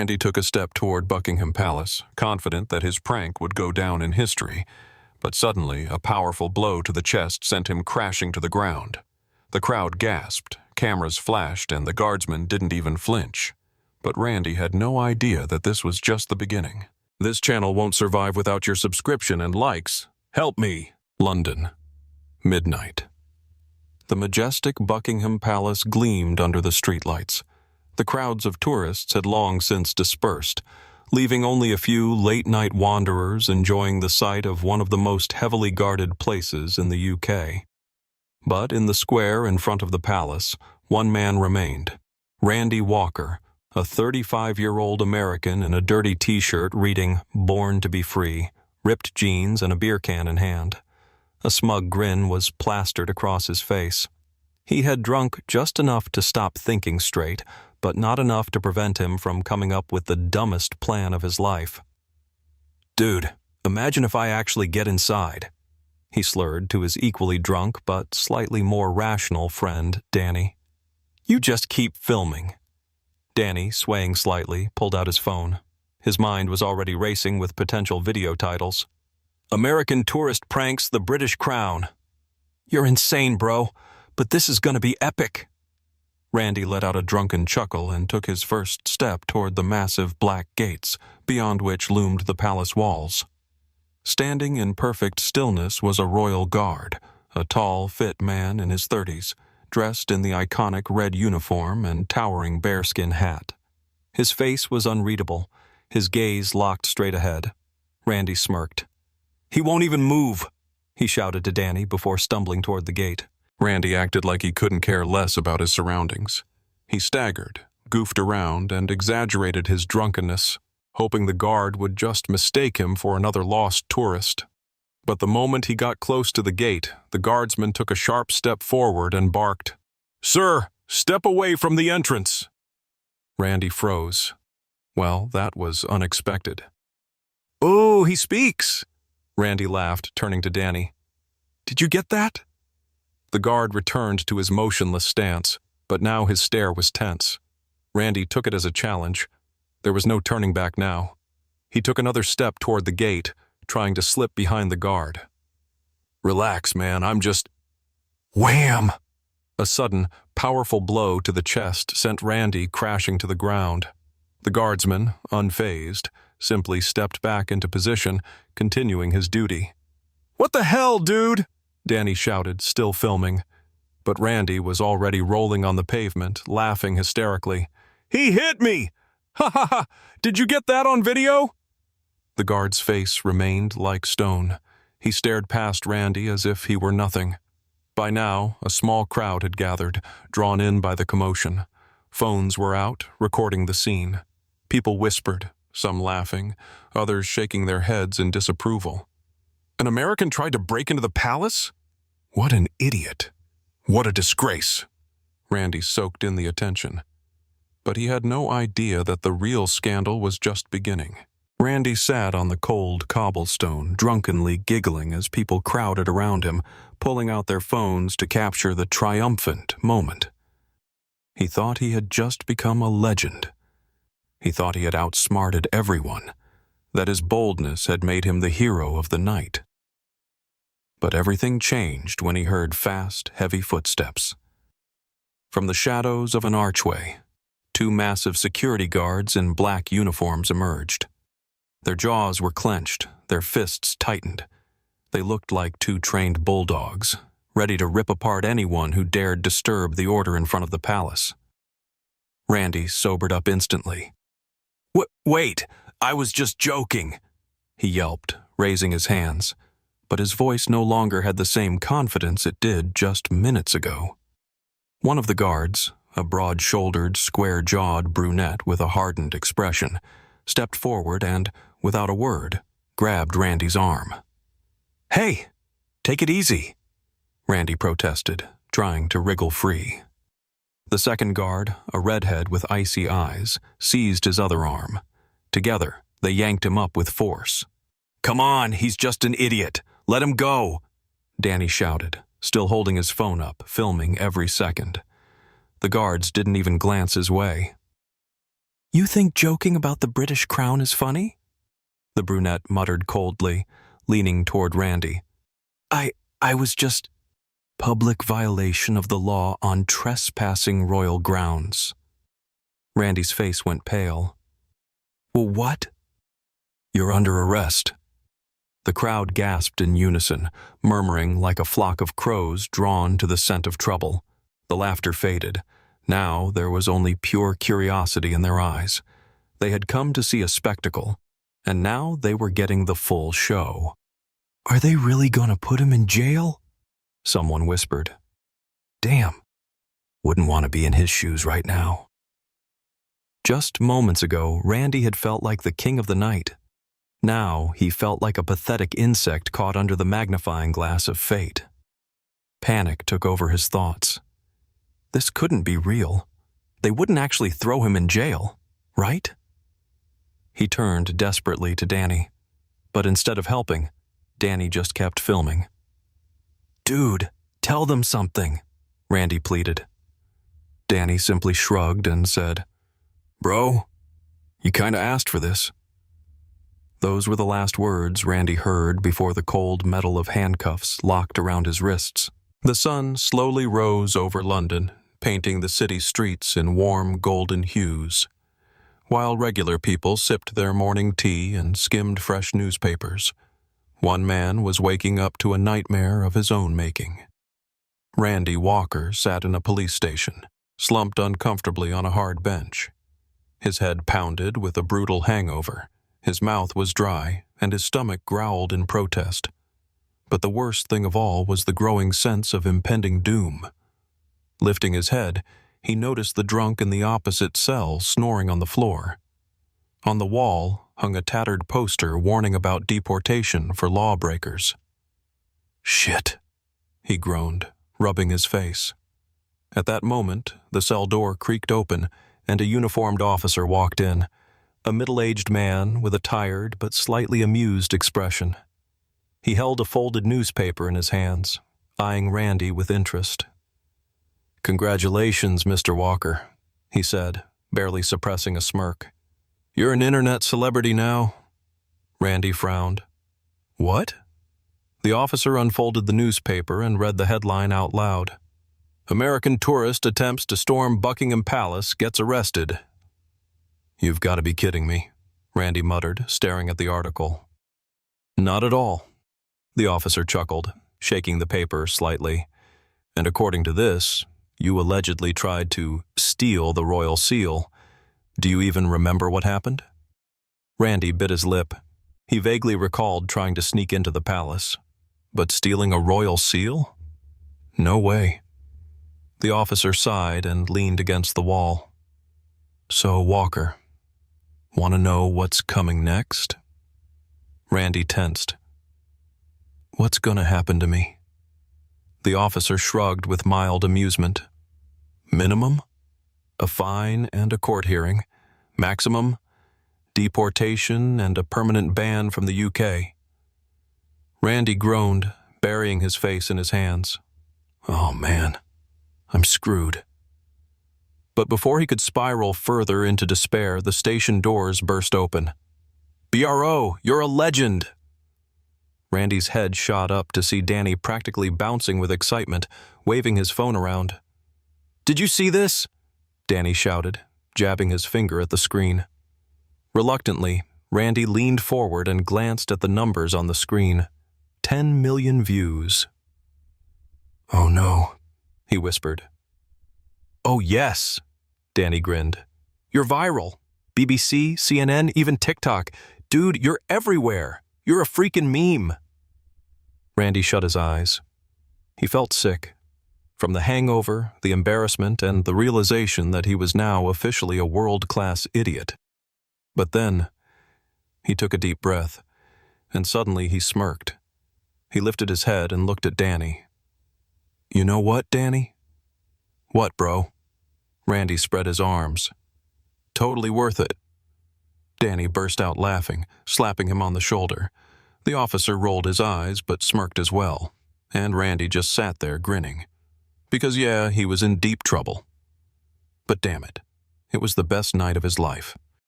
Randy took a step toward Buckingham Palace, confident that his prank would go down in history. But suddenly, a powerful blow to the chest sent him crashing to the ground. The crowd gasped, cameras flashed, and the guardsmen didn't even flinch. But Randy had no idea that this was just the beginning. This channel won't survive without your subscription and likes. Help me! London. Midnight. The majestic Buckingham Palace gleamed under the streetlights. The crowds of tourists had long since dispersed, leaving only a few late-night wanderers enjoying the sight of one of the most heavily guarded places in the UK. But in the square in front of the palace, one man remained. Randy Walker, a 35-year-old American in a dirty t-shirt reading "Born to be Free," ripped jeans and a beer can in hand. A smug grin was plastered across his face. He had drunk just enough to stop thinking straight, but not enough to prevent him from coming up with the dumbest plan of his life. "Dude, imagine if I actually get inside," he slurred to his equally drunk but slightly more rational friend, Danny. "You just keep filming." Danny, swaying slightly, pulled out his phone. His mind was already racing with potential video titles. "American tourist pranks the British crown." "You're insane, bro, but this is gonna be epic." Randy let out a drunken chuckle and took his first step toward the massive black gates, beyond which loomed the palace walls. Standing in perfect stillness was a royal guard, a tall, fit man in his 30s, dressed in the iconic red uniform and towering bearskin hat. His face was unreadable, his gaze locked straight ahead. Randy smirked. "He won't even move," he shouted to Danny before stumbling toward the gate. Randy acted like he couldn't care less about his surroundings. He staggered, goofed around, and exaggerated his drunkenness, hoping the guard would just mistake him for another lost tourist. But the moment he got close to the gate, the guardsman took a sharp step forward and barked, "Sir, step away from the entrance!" Randy froze. Well, that was unexpected. "Oh, he speaks!" Randy laughed, turning to Danny. "Did you get that?" The guard returned to his motionless stance, but now his stare was tense. Randy took it as a challenge. There was no turning back now. He took another step toward the gate, trying to slip behind the guard. "Relax, man, I'm just—" Wham! A sudden, powerful blow to the chest sent Randy crashing to the ground. The guardsman, unfazed, simply stepped back into position, continuing his duty. "What the hell, dude?" Danny shouted, still filming. But Randy was already rolling on the pavement, laughing hysterically. "He hit me! Ha ha ha! Did you get that on video?" The guard's face remained like stone. He stared past Randy as if he were nothing. By now, a small crowd had gathered, drawn in by the commotion. Phones were out, recording the scene. People whispered, some laughing, others shaking their heads in disapproval. An American tried to break into the palace? What an idiot. What a disgrace. Randy soaked in the attention. But he had no idea that the real scandal was just beginning. Randy sat on the cold cobblestone, drunkenly giggling as people crowded around him, pulling out their phones to capture the triumphant moment. He thought he had just become a legend. He thought he had outsmarted everyone, that his boldness had made him the hero of the night. But everything changed when he heard fast, heavy footsteps. From the shadows of an archway, two massive security guards in black uniforms emerged. Their jaws were clenched, their fists tightened. They looked like two trained bulldogs, ready to rip apart anyone who dared disturb the order in front of the palace. Randy sobered up instantly. Wait, I was just joking," he yelped, raising his hands. But his voice no longer had the same confidence it did just minutes ago. One of the guards, a broad-shouldered, square-jawed brunette with a hardened expression, stepped forward and, without a word, grabbed Randy's arm. "Hey, take it easy," Randy protested, trying to wriggle free. The second guard, a redhead with icy eyes, seized his other arm. Together, they yanked him up with force. "Come on, he's just an idiot. Let him go," Danny shouted, still holding his phone up, filming every second. The guards didn't even glance his way. You think joking about the British crown is funny? The brunette muttered coldly, leaning toward Randy. I was just... Public violation of the law on trespassing royal grounds. Randy's face went pale. Well, what? You're under arrest. The crowd gasped in unison, murmuring like a flock of crows drawn to the scent of trouble. The laughter faded. Now there was only pure curiosity in their eyes. They had come to see a spectacle, and now they were getting the full show. Are they really gonna put him in jail? Someone whispered. Damn. Wouldn't want to be in his shoes right now. Just moments ago, Randy had felt like the king of the night. Now he felt like a pathetic insect caught under the magnifying glass of fate. Panic took over his thoughts. This couldn't be real. They wouldn't actually throw him in jail, right? He turned desperately to Danny, but instead of helping, Danny just kept filming. Dude, tell them something, Randy pleaded. Danny simply shrugged and said, Bro, you kinda asked for this. Those were the last words Randy heard before the cold metal of handcuffs locked around his wrists. The sun slowly rose over London, painting the city streets in warm golden hues, while regular people sipped their morning tea and skimmed fresh newspapers. One man was waking up to a nightmare of his own making. Randy Walker sat in a police station, slumped uncomfortably on a hard bench. His head pounded with a brutal hangover. His mouth was dry, and his stomach growled in protest. But the worst thing of all was the growing sense of impending doom. Lifting his head, he noticed the drunk in the opposite cell snoring on the floor. On the wall hung a tattered poster warning about deportation for lawbreakers. Shit, he groaned, rubbing his face. At that moment, the cell door creaked open, and a uniformed officer walked in, a middle-aged man with a tired but slightly amused expression. He held a folded newspaper in his hands, eyeing Randy with interest. Congratulations, Mr. Walker, he said, barely suppressing a smirk. You're an internet celebrity now. Randy frowned. What? The officer unfolded the newspaper and read the headline out loud. American tourist attempts to storm Buckingham Palace gets arrested. You've got to be kidding me, Randy muttered, staring at the article. Not at all. The officer chuckled, shaking the paper slightly. And according to this, you allegedly tried to steal the royal seal. Do you even remember what happened? Randy bit his lip. He vaguely recalled trying to sneak into the palace. But stealing a royal seal? No way. The officer sighed and leaned against the wall. So, Walker, want to know what's coming next? Randy tensed. What's gonna happen to me? The officer shrugged with mild amusement. Minimum? A fine and a court hearing. Maximum? Deportation and a permanent ban from the UK. Randy groaned, burying his face in his hands. Oh man, I'm screwed. But before he could spiral further into despair, the station doors burst open. BRO, you're a legend! Randy's head shot up to see Danny practically bouncing with excitement, waving his phone around. Did you see this? Danny shouted, jabbing his finger at the screen. Reluctantly, Randy leaned forward and glanced at the numbers on the screen. 10 million views. Oh no, he whispered. Oh yes, Danny grinned. You're viral. BBC, CNN, even TikTok. Dude, you're everywhere. You're a freaking meme. Randy shut his eyes. He felt sick. From the hangover, the embarrassment, and the realization that he was now officially a world-class idiot. But then, he took a deep breath, and suddenly he smirked. He lifted his head and looked at Danny. You know what, Danny? What, bro? Randy spread his arms. Totally worth it. Danny burst out laughing, slapping him on the shoulder. The officer rolled his eyes but smirked as well, and Randy just sat there grinning. Because yeah, he was in deep trouble. But damn it, it was the best night of his life.